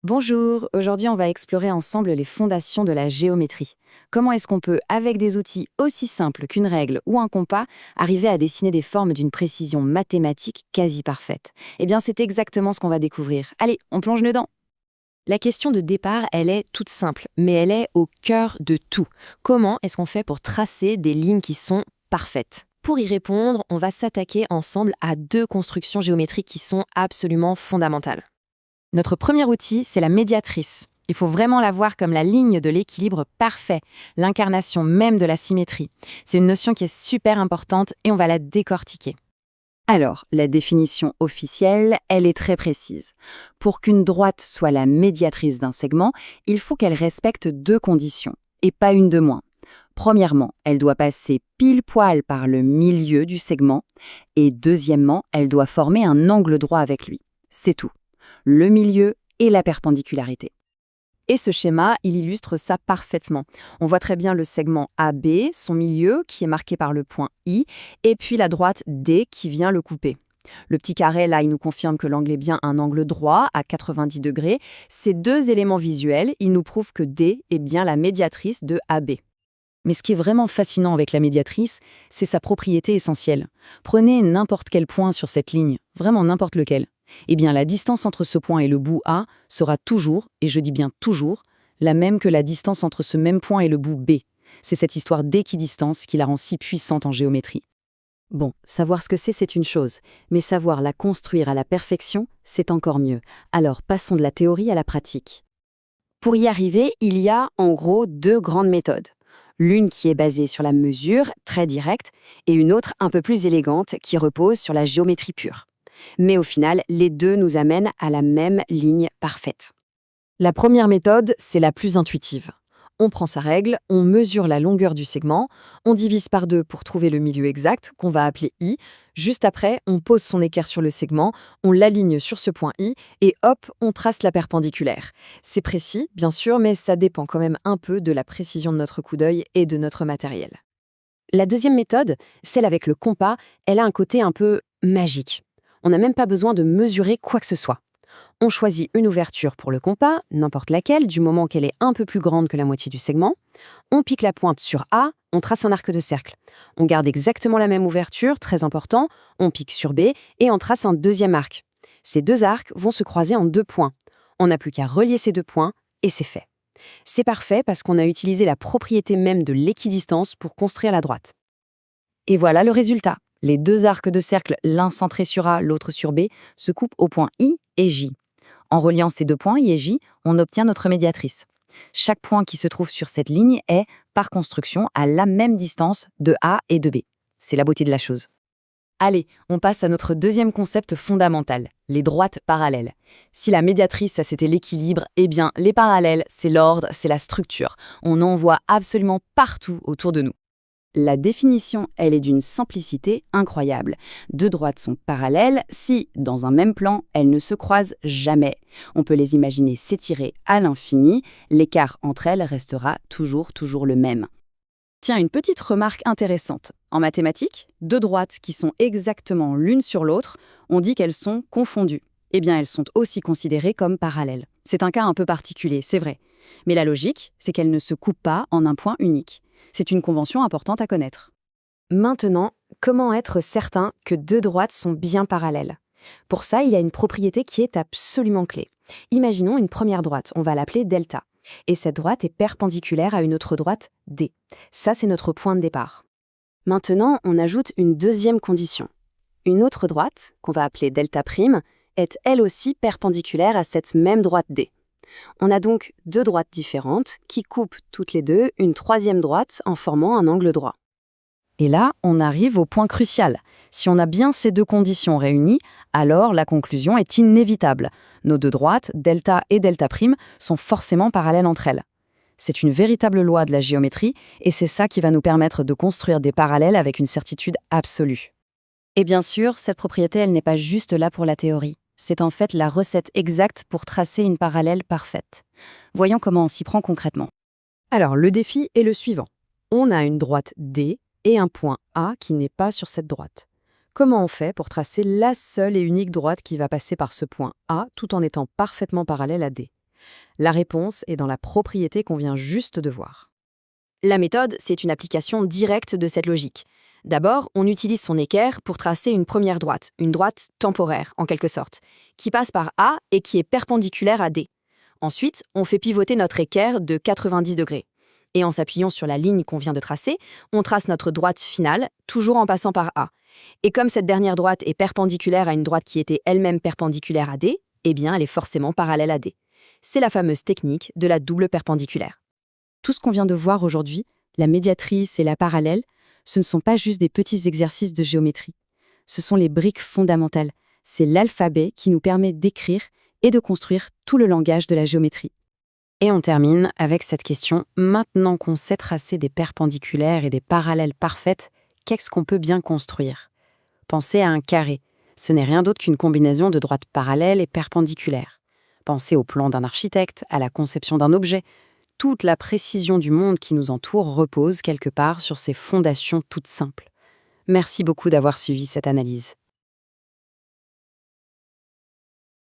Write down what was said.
Bonjour, aujourd'hui on va explorer ensemble les fondations de la géométrie. Comment est-ce qu'on peut, avec des outils aussi simples qu'une règle ou un compas, arriver à dessiner des formes d'une précision mathématique quasi parfaite? Eh bien c'est exactement ce qu'on va découvrir. Allez, on plonge dedans. La question de départ, elle est toute simple, mais elle est au cœur de tout. Comment est-ce qu'on fait pour tracer des lignes qui sont parfaites? Pour y répondre, on va s'attaquer ensemble à deux constructions géométriques qui sont absolument fondamentales. Notre premier outil, c'est la médiatrice. Il faut vraiment la voir comme la ligne de l'équilibre parfait, l'incarnation même de la symétrie. C'est une notion qui est super importante et on va la décortiquer. Alors, la définition officielle, elle est très précise. Pour qu'une droite soit la médiatrice d'un segment, il faut qu'elle respecte deux conditions, et pas une de moins. Premièrement, elle doit passer pile poil par le milieu du segment, et deuxièmement, elle doit former un angle droit avec lui. C'est tout. Le milieu et la perpendicularité. Et ce schéma, il illustre ça parfaitement. On voit très bien le segment AB, son milieu, qui est marqué par le point I, et puis la droite D qui vient le couper. Le petit carré, là, il nous confirme que l'angle est bien un angle droit à 90 degrés. Ces deux éléments visuels, ils nous prouvent que D est bien la médiatrice de AB. Mais ce qui est vraiment fascinant avec la médiatrice, c'est sa propriété essentielle. Prenez n'importe quel point sur cette ligne, vraiment n'importe lequel. Eh bien, la distance entre ce point et le bout A sera toujours, et je dis bien toujours, la même que la distance entre ce même point et le bout B. C'est cette histoire d'équidistance qui la rend si puissante en géométrie. Bon, savoir ce que c'est une chose, mais savoir la construire à la perfection, c'est encore mieux. Alors, passons de la théorie à la pratique. Pour y arriver, il y a en gros deux grandes méthodes. L'une qui est basée sur la mesure, très directe, et une autre un peu plus élégante qui repose sur la géométrie pure. Mais au final, les deux nous amènent à la même ligne parfaite. La première méthode, c'est la plus intuitive. On prend sa règle, on mesure la longueur du segment, on divise par deux pour trouver le milieu exact, qu'on va appeler I. Juste après, on pose son équerre sur le segment, on l'aligne sur ce point I, et hop, on trace la perpendiculaire. C'est précis, bien sûr, mais ça dépend quand même un peu de la précision de notre coup d'œil et de notre matériel. La deuxième méthode, celle avec le compas, elle a un côté un peu magique. On n'a même pas besoin de mesurer quoi que ce soit. On choisit une ouverture pour le compas, n'importe laquelle, du moment qu'elle est un peu plus grande que la moitié du segment. On pique la pointe sur A, on trace un arc de cercle. On garde exactement la même ouverture, très important, on pique sur B et on trace un deuxième arc. Ces deux arcs vont se croiser en deux points. On n'a plus qu'à relier ces deux points et c'est fait. C'est parfait parce qu'on a utilisé la propriété même de l'équidistance pour construire la droite. Et voilà le résultat. Les deux arcs de cercle, l'un centré sur A, l'autre sur B, se coupent au point I et J. En reliant ces deux points, I et J, on obtient notre médiatrice. Chaque point qui se trouve sur cette ligne est, par construction, à la même distance de A et de B. C'est la beauté de la chose. Allez, on passe à notre deuxième concept fondamental, les droites parallèles. Si la médiatrice, ça c'était l'équilibre, eh bien les parallèles, c'est l'ordre, c'est la structure. On en voit absolument partout autour de nous. La définition, elle est d'une simplicité incroyable. Deux droites sont parallèles si, dans un même plan, elles ne se croisent jamais. On peut les imaginer s'étirer à l'infini, l'écart entre elles restera toujours le même. Tiens, une petite remarque intéressante. En mathématiques, deux droites qui sont exactement l'une sur l'autre, on dit qu'elles sont confondues. Eh bien, elles sont aussi considérées comme parallèles. C'est un cas un peu particulier, c'est vrai. Mais la logique, c'est qu'elles ne se coupent pas en un point unique. C'est une convention importante à connaître. Maintenant, comment être certain que deux droites sont bien parallèles? Pour ça, il y a une propriété qui est absolument clé. Imaginons une première droite, on va l'appeler delta. Et cette droite est perpendiculaire à une autre droite, D. Ça, c'est notre point de départ. Maintenant, on ajoute une deuxième condition. Une autre droite, qu'on va appeler delta', est elle aussi perpendiculaire à cette même droite D. On a donc deux droites différentes qui coupent toutes les deux une troisième droite en formant un angle droit. Et là, on arrive au point crucial. Si on a bien ces deux conditions réunies, alors la conclusion est inévitable. Nos deux droites, delta et delta', sont forcément parallèles entre elles. C'est une véritable loi de la géométrie et c'est ça qui va nous permettre de construire des parallèles avec une certitude absolue. Et bien sûr, cette propriété, elle n'est pas juste là pour la théorie. C'est en fait la recette exacte pour tracer une parallèle parfaite. Voyons comment on s'y prend concrètement. Alors, le défi est le suivant. On a une droite D et un point A qui n'est pas sur cette droite. Comment on fait pour tracer la seule et unique droite qui va passer par ce point A tout en étant parfaitement parallèle à D? La réponse est dans la propriété qu'on vient juste de voir. La méthode, c'est une application directe de cette logique. D'abord, on utilise son équerre pour tracer une première droite, une droite temporaire en quelque sorte, qui passe par A et qui est perpendiculaire à D. Ensuite, on fait pivoter notre équerre de 90 degrés. Et en s'appuyant sur la ligne qu'on vient de tracer, on trace notre droite finale, toujours en passant par A. Et comme cette dernière droite est perpendiculaire à une droite qui était elle-même perpendiculaire à D, eh bien, elle est forcément parallèle à D. C'est la fameuse technique de la double perpendiculaire. Tout ce qu'on vient de voir aujourd'hui, la médiatrice et la parallèle, ce ne sont pas juste des petits exercices de géométrie. Ce sont les briques fondamentales. C'est l'alphabet qui nous permet d'écrire et de construire tout le langage de la géométrie. Et on termine avec cette question. Maintenant qu'on sait tracer des perpendiculaires et des parallèles parfaites, qu'est-ce qu'on peut bien construire? Pensez à un carré. Ce n'est rien d'autre qu'une combinaison de droites parallèles et perpendiculaires. Pensez au plan d'un architecte, à la conception d'un objet. Toute la précision du monde qui nous entoure repose quelque part sur ces fondations toutes simples. Merci beaucoup d'avoir suivi cette analyse.